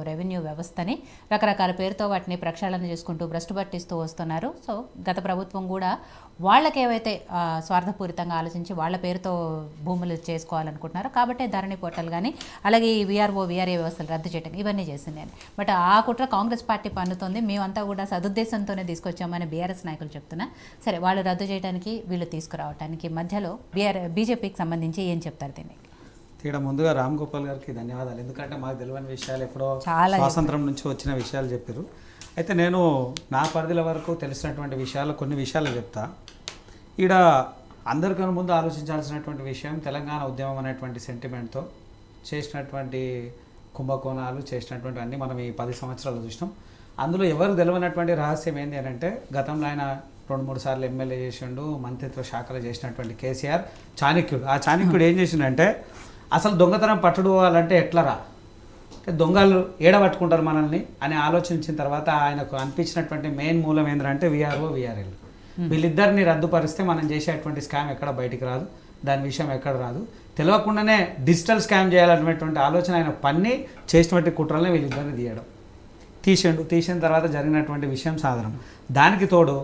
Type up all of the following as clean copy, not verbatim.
Revenue వ్యవస్థని రకరకాల పేరుతో వాటిని ప్రక్షాళన చేసుకుంటూ భ్రష్టు పట్టిస్తూ వస్తున్నారు. సో గత ప్రభుత్వం కూడా వాళ్ళకి ఏవైతే స్వార్థపూరితంగా ఆలోచించి వాళ్ళ పేరుతో భూములు చేసుకోవాలనుకుంటున్నారో కాబట్టి ధరణి పోర్టల్ కానీ అలాగే ఈ విఆర్ఏ వ్యవస్థలు రద్దు చేయడం ఇవన్నీ చేసింది అని. బట్ ఆ కుట్ర కాంగ్రెస్ పార్టీ పన్నుతోంది. మేమంతా కూడా సదుద్దేశంతోనే తీసుకొచ్చామని బీఆర్ఎస్ నాయకులు చెప్తున్నా. సరే, వాళ్ళు రద్దు చేయడానికి వీళ్ళు తీసుకురావడానికి మధ్యలో బీజేపీకి సంబంధించి ఏం చెప్తారు దీన్ని? ఇక్కడ ముందుగా రామ్ గోపాల్ గారికి ధన్యవాదాలు. ఎందుకంటే మాకు తెలియని విషయాలు ఎప్పుడో స్వాతంత్రం నుంచి వచ్చిన విషయాలు చెప్పారు. అయితే నేను నా పరిధిల వరకు తెలిసినటువంటి విషయాలు కొన్ని విషయాలు చెప్తా. ఈడ అందరికన్నా ముందు ఆలోచించాల్సినటువంటి విషయం తెలంగాణ ఉద్యమం అనేటువంటి సెంటిమెంట్తో చేసినటువంటి కుంభకోణాలు చేసినటువంటి అన్నీ మనం ఈ 10 సంవత్సరాలు చూసినాం. అందులో ఎవరు తెలియనటువంటి రహస్యం ఏంటి అని అంటే, గతంలో ఆయన 2-3 సార్లు ఎమ్మెల్యే చేసిండు, మంత్రిత్వ శాఖలు చేసినటువంటి కేసీఆర్ చాణక్యుడు. ఆ చాణక్యుడు ఏం చేసిండంటే, అసలు దొంగతనం పట్టుకోవాలంటే ఎట్లరా, దొంగలు ఏడబట్టుకుంటారు మనల్ని అని ఆలోచించిన తర్వాత ఆయనకు అనిపించినటువంటి మెయిన్ మూలం ఏంటంటే విఆర్ఎల్. వీళ్ళిద్దరిని రద్దుపరిస్తే మనం చేసేటువంటి స్కామ్ ఎక్కడ బయటికి రాదు, దాని విషయం ఎక్కడ రాదు. తెలియకుండానే డిజిటల్ స్కామ్ చేయాలనేటువంటి ఆలోచన ఆయన పన్ని చేసినటువంటి కుట్రలనే వీళ్ళిద్దరిని తీసిన తర్వాత జరిగినటువంటి విషయం సాధారణం. దానికి తోడు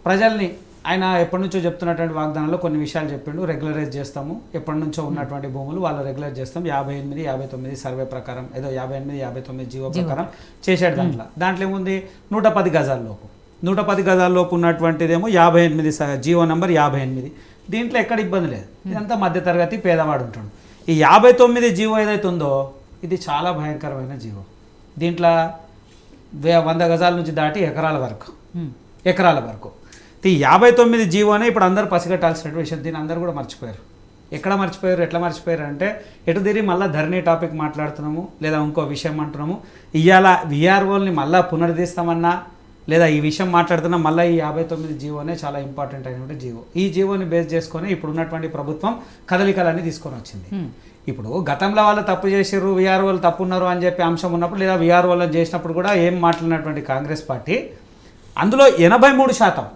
ప్రజల్ని ఆయన ఎప్పటి నుంచో చెప్తున్నటువంటి వాగ్దానంలో కొన్ని విషయాలు చెప్పిండు. రెగ్యులరైజ్ చేస్తాము, ఎప్పటి నుంచో ఉన్నటువంటి భూములు వాళ్ళు రెగ్యులర్ చేస్తాం, 58-59 సర్వే ప్రకారం, ఏదో 58-59 జీవో ప్రకారం చేసాడు. దాంట్లో ఏముంది, 110 గజాల్లోపు 110 గజాల్లోపు ఉన్నటువంటిదేమో 58 జీవో నంబర్ 58. దీంట్లో ఎక్కడ ఇబ్బంది లేదు. ఇదంతా మధ్యతరగతి పేదవాడు ఉంటాడు. ఈ 59 జీవో ఏదైతే ఉందో ఇది చాలా భయంకరమైన జీవో. దీంట్లో 100 గజాల నుంచి దాటి ఎకరాల వరకు ఈ 59 జీవోనే ఇప్పుడు అందరూ పసిగట్టాల్సిన విషయం. దీన్ని అందరూ కూడా మర్చిపోయారు. ఎట్లా మర్చిపోయారు అంటే, ఎటు తిరిగి మళ్ళీ ధరణి టాపిక్ మాట్లాడుతున్నాము, లేదా ఇంకో విషయం అంటున్నాము. ఇవాళ విఆర్ఓల్ని మళ్ళీ పునరుద్ధరిస్తామన్నా, లేదా ఈ విషయం మాట్లాడుతున్నా, మళ్ళీ ఈ 59 జీవోనే చాలా ఇంపార్టెంట్ అయినటువంటి జీవో. ఈ జీవోని బేస్ చేసుకొని ఇప్పుడు ఉన్నటువంటి ప్రభుత్వం కదలికలన్నీ తీసుకొని వచ్చింది. ఇప్పుడు గతంలో వాళ్ళు తప్పు చేసారు, విఆర్ఓలు తప్పు ఉన్నారు అని చెప్పి అంశం ఉన్నప్పుడు, లేదా విఆర్ఓలను చేసినప్పుడు కూడా ఏం మాట్లాడినటువంటి కాంగ్రెస్ పార్టీ, అందులో 83%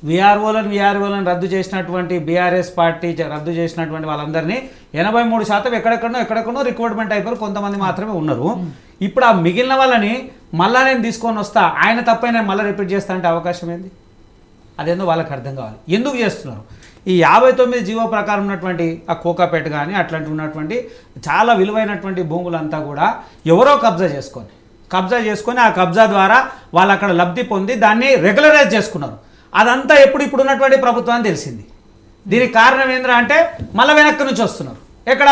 విఆర్ఓలను రద్దు చేసినటువంటి బీఆర్ఎస్ పార్టీ రద్దు చేసినటువంటి వాళ్ళందరినీ 83% ఎక్కడెక్కడో రిక్రూట్మెంట్ అయిపోయారు, కొంతమంది మాత్రమే ఉన్నారు. ఇప్పుడు ఆ మిగిలిన వాళ్ళని మళ్ళా నేను తీసుకొని వస్తా, ఆయన తప్పై నేను మళ్ళీ రిపీట్ చేస్తా అంటే అవకాశం ఏంది? అదేందో వాళ్ళకి అర్థం కావాలి. ఎందుకు చేస్తున్నారు? ఈ 59 జీవో ప్రకారం ఉన్నటువంటి ఆ కోకాపేట కానీ అట్లాంటి ఉన్నటువంటి చాలా విలువైనటువంటి భూములంతా కూడా ఎవరో కబ్జా చేసుకొని ఆ కబ్జా ద్వారా వాళ్ళు అక్కడ లబ్ధి పొంది దాన్ని రెగ్యులరైజ్ చేసుకున్నారు. అదంతా ఇప్పుడు ఉన్నటువంటి ప్రభుత్వాన్ని తెలిసింది. దీనికి కారణం ఏంద్రా అంటే, మళ్ళీ వెనక్కి నుంచి వస్తున్నారు. ఎక్కడ?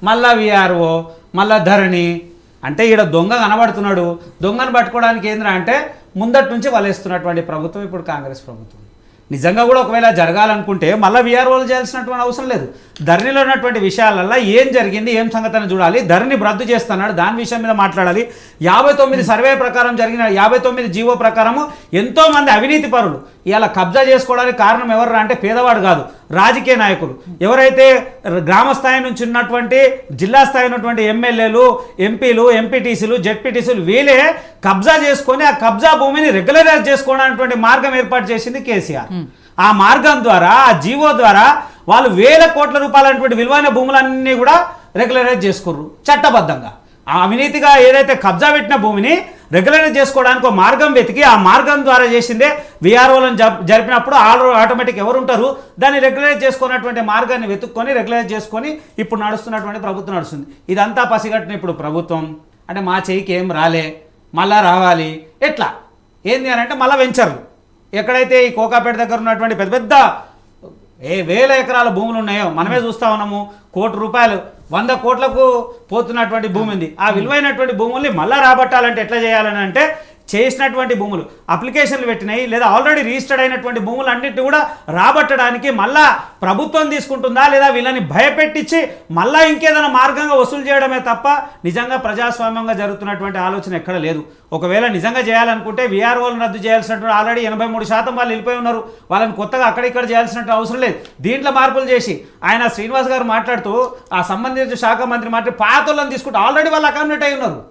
మళ్ళా విఆర్ఓ, మళ్ళా ధరణి. అంటే ఈడ దొంగ కనబడుతున్నాడు, దొంగను పట్టుకోవడానికి ఏంద్రా అంటే ముందటి నుంచి వలేస్తున్నటువంటి ప్రభుత్వం ఇప్పుడు కాంగ్రెస్ ప్రభుత్వం. నిజంగా కూడా ఒకవేళ జరగాలనుకుంటే మళ్ళీ విఆర్ఓలు చేయాల్సినటువంటి అవసరం లేదు. ధరణిలో ఉన్నటువంటి విషయాలల్లో ఏం జరిగింది, ఏం సంగతిని చూడాలి. ధరణి రద్దు చేస్తున్నాడు, దాని విషయం మీద మాట్లాడాలి. 59 సర్వే ప్రకారం జరిగిన 59 జీవో ప్రకారము ఎంతోమంది అవినీతి పరులు ఇలా కబ్జా చేసుకోవడానికి కారణం ఎవరు అంటే పేదవాడు కాదు, రాజకీయ నాయకులు. ఎవరైతే గ్రామ స్థాయి నుంచి ఉన్నటువంటి జిల్లా స్థాయి ఉన్నటువంటి ఎమ్మెల్యేలు, ఎంపీలు, ఎంపీటీసీలు, జెడ్పీటీసీలు వీళ్ళే కబ్జా చేసుకొని ఆ కబ్జా భూమిని రెగ్యులరైజ్ చేసుకోవడానికి మార్గం ఏర్పాటు చేసింది కేసీఆర్. ఆ మార్గం ద్వారా, ఆ జీవో ద్వారా వాళ్ళు 1000 కోట్ల రూపాయలైనటువంటి విలువైన భూములన్నీ కూడా రెగ్యులరైజ్ చేసుకుర్రు చట్టబద్ధంగా. ఆ అవినీతిగా ఏదైతే కబ్జా పెట్టిన భూమిని రెగ్యులరైజ్ చేసుకోవడానికి ఒక మార్గం వెతికి ఆ మార్గం ద్వారా చేసిందే విఆర్ఓలను జరిపినప్పుడు ఆటోమేటిక్ ఎవరు ఉంటారు, దాన్ని రెగ్యులరైజ్ చేసుకున్నటువంటి మార్గాన్ని వెతుక్కొని రెగ్యులరైజ్ చేసుకొని ఇప్పుడు నడుస్తున్నటువంటి ప్రభుత్వం నడుస్తుంది. ఇదంతా పసిగట్టిన ఇప్పుడు ప్రభుత్వం అంటే మా చేయికి ఏం రాలే, మళ్ళా రావాలి. ఎట్లా ఏంది అని అంటే, మళ్ళీ వెంచర్లు ఎక్కడైతే ఈ కోకాపేట దగ్గర ఉన్నటువంటి పెద్ద 1000 ఎకరాల భూములు ఉన్నాయో మనమే చూస్తా ఉన్నాము. 1 కోటి రూపాయలు 100 కోట్లకు పోతున్నటువంటి భూమి ఉంది. ఆ విలువైనటువంటి భూముల్ని మళ్ళీ రాబట్టాలంటే ఎట్లా చేయాలని అంటే, చేసినటువంటి భూములు అప్లికేషన్లు పెట్టినాయి లేదా ఆల్రెడీ రిజిస్టర్డ్ అయినటువంటి భూములు అన్నింటినీ కూడా రాబట్టడానికి మళ్ళా ప్రభుత్వం తీసుకుంటుందా, లేదా వీళ్ళని భయపెట్టించి మళ్ళీ ఇంకేదైనా మార్గంగా వసూలు చేయడమే తప్ప నిజంగా ప్రజాస్వామ్యంగా జరుగుతున్నటువంటి ఆలోచన ఎక్కడ లేదు. ఒకవేళ నిజంగా చేయాలనుకుంటే విఆర్ఓలను రద్దు చేయాల్సినటువంటి ఆల్రెడీ 83% వాళ్ళు వెళ్ళిపోయి ఉన్నారు. వాళ్ళని కొత్తగా అక్కడిక్కడ చేయాల్సినట్టు అవసరం లేదు. దీంట్లో మార్పులు చేసి ఆయన శ్రీనివాస్ గారు మాట్లాడుతూ ఆ సంబంధించిన శాఖ మంత్రి పాతోళ్ళని తీసుకుంటే ఆల్రెడీ వాళ్ళు అకామిడేట్ అయి ఉన్నారు.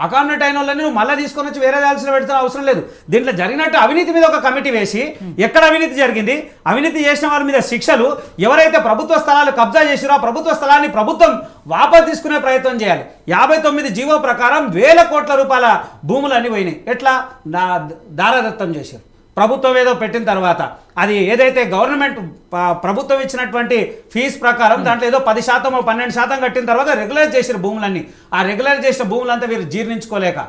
అకామిడేట్ అయిన వాళ్ళని నువ్వు మళ్ళీ తీసుకొని వచ్చి వేరే దాల్సిన పెడితే అవసరం లేదు. దీంట్లో జరిగినట్టు అవినీతి మీద ఒక కమిటీ వేసి ఎక్కడ అవినీతి జరిగింది, అవినీతి చేసిన వాళ్ళ మీద శిక్షలు, ఎవరైతే ప్రభుత్వ స్థలాలు కబ్జా చేసిరో ఆ ప్రభుత్వ స్థలాన్ని ప్రభుత్వం వాపసు తీసుకునే ప్రయత్నం చేయాలి. 59 జీవో ప్రకారం వేల కోట్ల రూపాయల భూములన్నీ పోయినాయి. ఎట్లా దారదత్తం చేశారు. ప్రభుత్వం ఏదో పెట్టిన తర్వాత అది ఏదైతే గవర్నమెంట్ ప్రభుత్వం ఇచ్చినటువంటి ఫీజు ప్రకారం దాంట్లో ఏదో 10% 12% కట్టిన తర్వాత రెగ్యులైజ్ చేసిన భూములన్నీ, ఆ రెగ్యులైజ్ చేసిన భూములంతా వీరు జీర్ణించుకోలేక,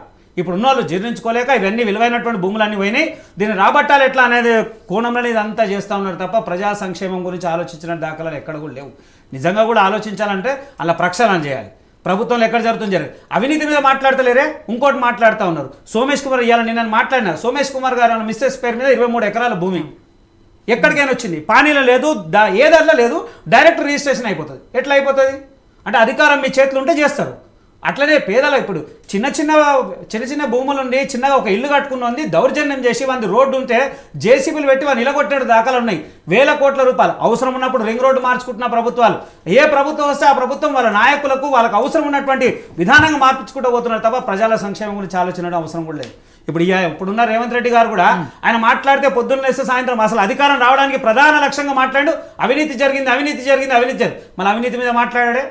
ఇప్పుడు ఉన్న వాళ్ళు జీర్ణించుకోలేక ఇవన్నీ విలువైనటువంటి భూములన్నీ పోయినాయి. దీన్ని రాబట్టాలి ఎట్లా అనేది కోణంలో ఇదంతా చేస్తూ ఉన్నారు తప్ప ప్రజా సంక్షేమం గురించి ఆలోచించిన దాఖలాలు ఎక్కడ కూడా లేవు. నిజంగా కూడా ఆలోచించాలంటే అలా ప్రక్షాళన చేయాలి. ప్రభుత్వంలో ఎక్కడ జరుగుతుంది అవినీతి మీద మాట్లాడతలేరే, ఇంకోటి మాట్లాడుతూ ఉన్నారు. సోమేష్ కుమార్ ఇవాళ నేను మాట్లాడినా, సోమేష్ కుమార్ గారు మిస్సెస్ పేరు మీద 23 ఎకరాల భూమి ఎక్కడికైనా వచ్చింది, పానీలో లేదు, ఏ దాంట్లో లేదు, డైరెక్ట్ రిజిస్ట్రేషన్ అయిపోతుంది. ఎట్లా అయిపోతుంది అంటే అధికారం మీ చేతులు ఉంటే చేస్తారు. అట్లనే పేదలు ఇప్పుడు చిన్న చిన్న భూములు ఉండి చిన్నగా ఒక ఇల్లు కట్టుకుని ఉంది, దౌర్జన్యం చేసి వాడి రోడ్డు ఉంటే జేసీబీలు పెట్టి వాడిని నిలగొట్టే దాఖలు ఉన్నాయి. వేల కోట్ల రూపాయలు అవసరం ఉన్నప్పుడు రింగ్ రోడ్డు మార్చుకుంటున్న ప్రభుత్వాలు, ఏ ప్రభుత్వం వస్తే ఆ ప్రభుత్వం వాళ్ళ నాయకులకు వాళ్ళకు అవసరం ఉన్నటువంటి విధానంగా మార్పించుకుంటూ పోతున్నారు తప్ప ప్రజల సంక్షేమం గురించి ఆలోచన అవసరం కూడా లేదు. ఇప్పుడున్న రేవంత్ రెడ్డి గారు కూడా ఆయన మాట్లాడితే పొద్దున్న లేస్తే సాయంత్రం అసలు అధికారం రావడానికి ప్రధాన లక్ష్యంగా మాట్లాడు అవినీతి జరిగింది. మళ్ళీ అవినీతి మీద మాట్లాడాడే,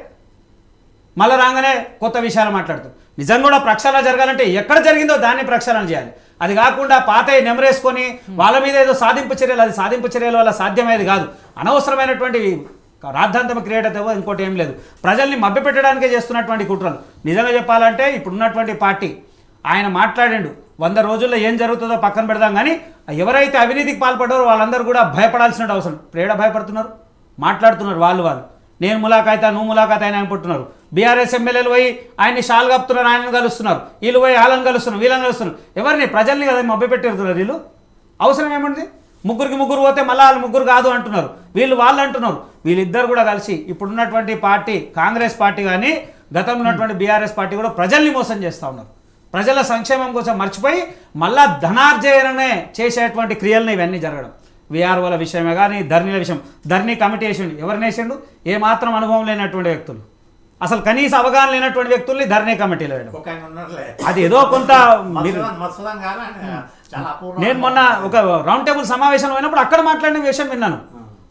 మళ్ళీ రాగానే కొత్త విషయాలు మాట్లాడుతూ. నిజంగా కూడా ప్రక్షాళన జరగాలంటే ఎక్కడ జరిగిందో దాన్ని ప్రక్షాళన చేయాలి. అది కాకుండా పాత నెమరేసుకొని వాళ్ళ మీద ఏదో సాధింపు చర్యలు, అది సాధింపు చర్యల వల్ల సాధ్యమయ్యేది కాదు. అనవసరమైనటువంటి రాద్ధాంతం క్రియేట్ అయితే ఇంకోటి ఏం లేదు. ప్రజల్ని మభ్యపెట్టడానికే చేస్తున్నటువంటి కుట్రలు. నిజంగా చెప్పాలంటే ఇప్పుడున్నటువంటి పార్టీ ఆయన మాట్లాడిండు 100 రోజుల్లో ఏం జరుగుతుందో పక్కన పెడదాం, కానీ ఎవరైతే అవినీతికి పాల్పడ్డారో వాళ్ళందరూ కూడా భయపడాల్సిన అవసరం. ప్రేడ భయపడుతున్నారు, మాట్లాడుతున్నారు వాళ్ళు నేను ములాఖాయిత నువ్వు ములాఖాత ఆయన అనుకుంటున్నారు. బీఆర్ఎస్ ఎమ్మెల్యేలు పోయి ఆయన్ని షాల్ కప్పుతున్నారు, ఆయనను కలుస్తున్నారు, వీళ్ళు పోయి వాళ్ళని కలుస్తున్నారు, వీళ్ళని కలుస్తున్నారు. ఎవరిని ప్రజల్ని కదా మభ్యపెట్టేరుతున్నారు వీళ్ళు. అవసరం ఏముంది? ముగ్గురు పోతే మళ్ళీ వాళ్ళు ముగ్గురు కాదు అంటున్నారు, వాళ్ళు అంటున్నారు. వీళ్ళిద్దరు కూడా కలిసి ఇప్పుడున్నటువంటి పార్టీ కాంగ్రెస్ పార్టీ కానీ గతంలో ఉన్నటువంటి బీఆర్ఎస్ పార్టీ కూడా ప్రజల్ని మోసం చేస్తూ ఉన్నారు. ప్రజల సంక్షేమం కోసం మర్చిపోయి మళ్ళా ధనార్జననే చేసేటువంటి క్రియలను ఇవన్నీ జరగడం. విఆర్ఓల విషయమే కానీ ధరణిల విషయం, ధరణి కమిటీ వేసిండు, ఎవరిని వేసిండు? ఏమాత్రం అనుభవం లేనటువంటి వ్యక్తులు, అసలు కనీస అవగాహన లేనటువంటి వ్యక్తుల్ని ధరణి కమిటీలో వేయడం. అది ఏదో కొంత నేను మొన్న ఒక రౌండ్ టేబుల్ సమావేశంలో పోయినప్పుడు అక్కడ మాట్లాడిన విషయం విన్నాను.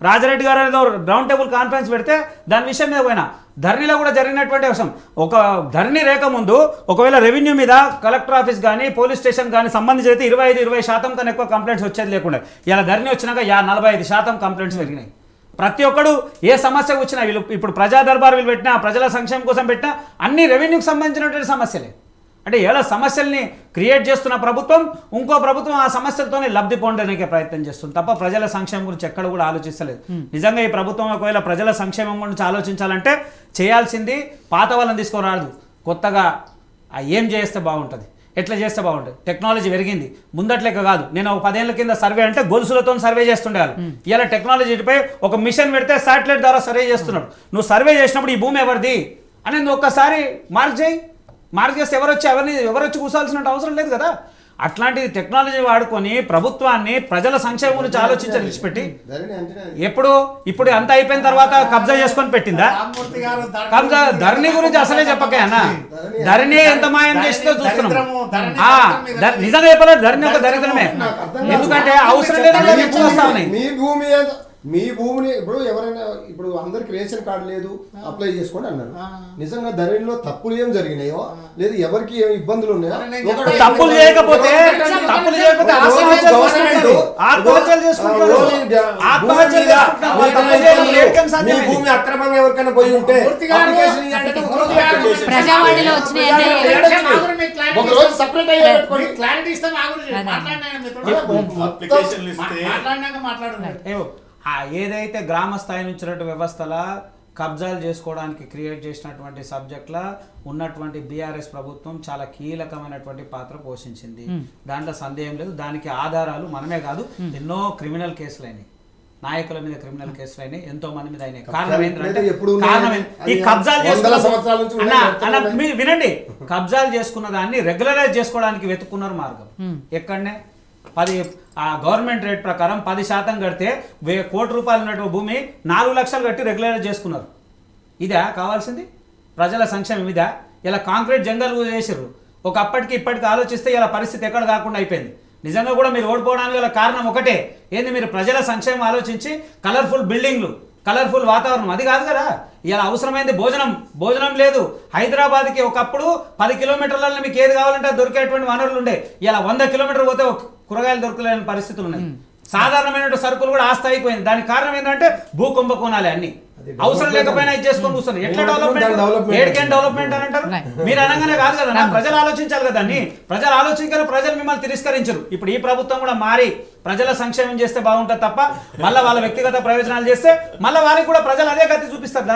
రాజారెడ్డి గారు ఏదో రౌండ్ టేబుల్ కాన్ఫరెన్స్ పెడితే దాని విషయం మీద పోయినా. ధరణిలో కూడా జరిగినటువంటి విషయం, ఒక ధరణి రేఖ ముందు ఒకవేళ రెవెన్యూ మీద కలెక్టర్ ఆఫీస్ కానీ పోలీస్ స్టేషన్ కానీ సంబంధించి అయితే 25-20% కన్నా ఎక్కువ కంప్లైంట్స్ వచ్చేది లేకుండా ఇలా ధరణి వచ్చినాక 45% కంప్లైంట్స్ పెరిగినాయి. ప్రతి ఒక్కడు ఏ సమస్య వచ్చినా వీళ్ళు ఇప్పుడు ప్రజా దర్బార్ వీళ్ళు పెట్టినా, ప్రజల సంక్షేమం కోసం పెట్టినా అన్ని రెవెన్యూకి సంబంధించినటువంటి సమస్యలే. అంటే ఎలా సమస్యల్ని క్రియేట్ చేస్తున్న ప్రభుత్వం ఇంకో ప్రభుత్వం ఆ సమస్యలతోనే లబ్ధి పొందడానికి ప్రయత్నం చేస్తుంది తప్ప ప్రజల సంక్షేమం గురించి ఎక్కడ కూడా ఆలోచిస్తలేదు. నిజంగా ఈ ప్రభుత్వం ఒకవేళ ప్రజల సంక్షేమం గురించి ఆలోచించాలంటే చేయాల్సింది పాత వాళ్ళని తీసుకురాదు, కొత్తగా ఏం చేస్తే బాగుంటుంది, ఎట్లా చేస్తే బాగుంటుంది. టెక్నాలజీ పెరిగింది, ముందట్లేక కాదు. నేను ఒక 10 ఏళ్ల కింద సర్వే అంటే గొలుసులతో సర్వే చేస్తుండేవాళ్ళు. ఇలా టెక్నాలజీపై ఒక మిషన్ పెడితే శాటిలైట్ ద్వారా సర్వే చేస్తున్నాడు. నువ్వు సర్వే చేసినప్పుడు ఈ భూమి ఎవరిది అని నువ్వు ఒక్కసారి మార్క్ చేస్తే ఎవరు వచ్చి కూర్చోాల్సిన అవసరం లేదు కదా. అట్లాంటిది టెక్నాలజీ వాడుకొని ప్రభుత్వాన్ని ప్రజల సంక్షేమం గురించి ఆలోచించి విడిచిపెట్టి ఇప్పుడు అంత అయిపోయిన తర్వాత కబ్జా చేసుకొని పెట్టిందా? కబ్జా ధరణి గురించి అసలే చెప్పకే అన్న, ధరణి ఎంత మాయం చేసిందో చూస్తున్నాం. నిజంగా చెప్పలేదు, ధరణి ఒక దరిద్రమే. ఎందుకంటే అవసరం లేదని వస్తా ఉన్నాయి. మీ భూమిని ఇప్పుడు ఎవరైనా ఇప్పుడు అందరికి రేషన్ కార్డు లేదు అప్లై చేసుకోండి అన్నారు. నిజంగా ధరణిలో తప్పులు ఏం జరిగినాయో లేదు ఎవరికి ఏం ఇబ్బందులు ఉన్నాయో తప్పులు చేయకపోతే మీ భూమి అక్రమంగా ఎవరికైనా పోయి ఉంటే సపరేట్ అయ్యే ఏదైతే గ్రామ స్థాయి నుంచి వ్యవస్థల కబ్జాలు చేసుకోవడానికి క్రియేట్ చేసినటువంటి సబ్జెక్ట్ల ఉన్నటువంటి బీఆర్ఎస్ ప్రభుత్వం చాలా కీలకమైనటువంటి పాత్ర పోషించింది. దాంట్లో సందేహం లేదు. దానికి ఆధారాలు మనమే కాదు, ఎన్నో క్రిమినల్ కేసులు అయినాయి, నాయకుల మీద క్రిమినల్ కేసులు అయినాయి, ఎంతో మంది మీద అయినాయి. కారణం ఏంటంటే ఈ కబ్జాలు వినండి, కబ్జాలు చేసుకున్న దాన్ని రెగ్యులరైజ్ చేసుకోవడానికి వెతుక్కున్నారు మార్గం. ఎక్కడనే గవర్నమెంట్ రేట్ ప్రకారం 10% కడితే 1 కోటి రూపాయలు ఉన్నటువంటి భూమి 4 లక్షలు కట్టి రెగ్యులరైజ్ చేసుకున్నారు. ఇదా కావాల్సింది? ప్రజల సంక్షేమం ఇదా? ఇలా కాంక్రీట్ జంగల్ చేసారు. ఒకప్పటికి ఇప్పటికి ఆలోచిస్తే ఇలా పరిస్థితి ఎక్కడ కాకుండా అయిపోయింది. నిజంగా కూడా మీరు ఓడిపోవడానికి గల కారణం ఒకటే ఏంది, మీరు ప్రజల సంక్షేమం ఆలోచించి కలర్ఫుల్ బిల్డింగ్లు, కలర్ఫుల్ వాతావరణం, అది కాదు కదా. ఇలా అవసరమైంది భోజనం లేదు. హైదరాబాద్కి ఒకప్పుడు 10 కిలోమీటర్లలో మీకు ఏది కావాలంటే అది దొరికేటువంటి వనరులు ఉండే. ఇలా 100 కిలోమీటర్లు పోతే కూరగాయలు దొరకలేని పరిస్థితులు ఉన్నాయి. సాధారణమైన సరుకులు కూడా ఆస్తి అయిపోయింది. దానికి కారణం ఏంటంటే భూ కుంభకోణాలే అన్ని. అవసరం లేకపోయినా ఇది చేసుకొని కూర్చొని ఎట్లా డెవలప్మెంట్, ఏడికేం డెవలప్మెంట్ అని అంటారు. మీరు అనగానే కాదు కదా, ప్రజలు ఆలోచించాలి కదా. అన్ని ప్రజలు ఆలోచించారు, ప్రజలు మిమ్మల్ని తిరస్కరించరు. ఇప్పుడు ఈ ప్రభుత్వం కూడా మారి ప్రజల సంక్షేమం చేస్తే బాగుంటుంది తప్ప మళ్ళీ వాళ్ళ వ్యక్తిగత ప్రయోజనాలు చేస్తే మళ్ళీ వాళ్ళకి కూడా ప్రజలు అదే గతి చూపిస్తారు.